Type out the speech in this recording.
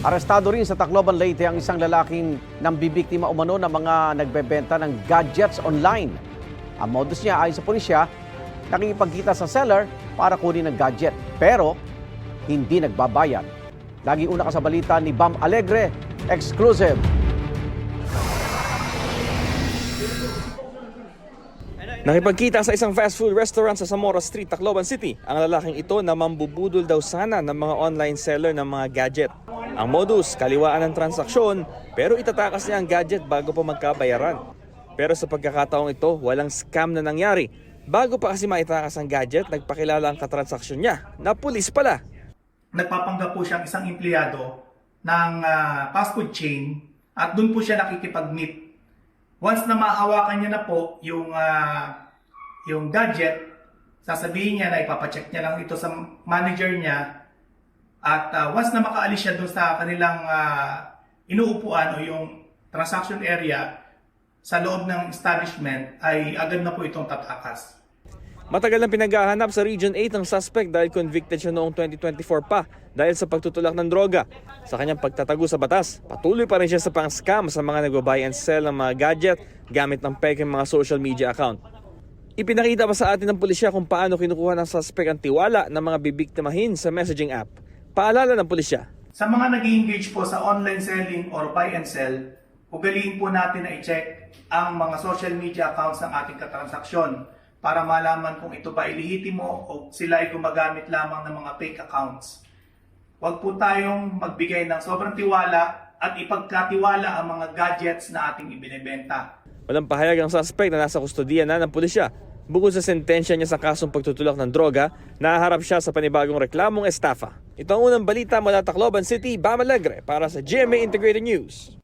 Arestado rin sa Tacloban, Leyte ang isang lalaking nambibiktima umano ng mga nagbebenta ng gadgets online. Ang modus niya ayon sa pulisya, nakikipagkita sa seller para kunin ang gadget pero hindi nagbabayad. Lagi una ka sa balita ni Bam Alegre, exclusive. Nakipagkita sa isang fast food restaurant sa Zamora Street, Tacloban City, ang lalaking ito na mambubudol daw sana ng mga online seller ng mga gadget. Ang modus, kaliwaan ng transaksyon, pero itatakas niya ang gadget bago pa magkabayaran. Pero sa pagkakataong ito, walang scam na nangyari. Bago pa kasi maitakas ang gadget, nagpakilala ang katransaksyon niya na pulis pala. Nagpapanggap po siyang isang empleyado ng fast food chain at doon po siya nakikipag-meet. Once na mahawakan niya na po yung gadget, sasabihin niya na ipapacheck niya lang ito sa manager niya at once na makaalis siya doon sa kanilang inuupuan o yung transaction area sa loob ng establishment ay agad na po itong tatakas. Matagal nang pinaghahanap sa Region 8 ang suspect dahil convicted siya noong 2024 pa dahil sa pagtutulak ng droga. Sa kanyang pagtatago sa batas, patuloy pa rin siya sa pang-scam sa mga nagbabuy and sell ng mga gadget gamit ng peking mga social media account. Ipinakita pa sa atin ng pulisya kung paano kinukuha ng suspect ang tiwala ng mga bibiktimahin sa messaging app. Paalala ng pulisya. Sa mga nag-engage po sa online selling or buy and sell, ugaliin po natin na i-check ang mga social media accounts ng ating katransaksyon para malaman kung ito ba ilihitimo o sila ay gumagamit lamang ng mga fake accounts. Huwag po tayong magbigay ng sobrang tiwala at ipagkatiwala ang mga gadgets na ating ibinebenta. Walang pahayag ang suspect na nasa kustodiya na ng pulisya. Bukod sa sentensya niya sa kasong pagtutulak ng droga, nahaharap siya sa panibagong reklamong estafa. Ito ang unang balita mula Tacloban City, Bam Alegre para sa GMA Integrated News.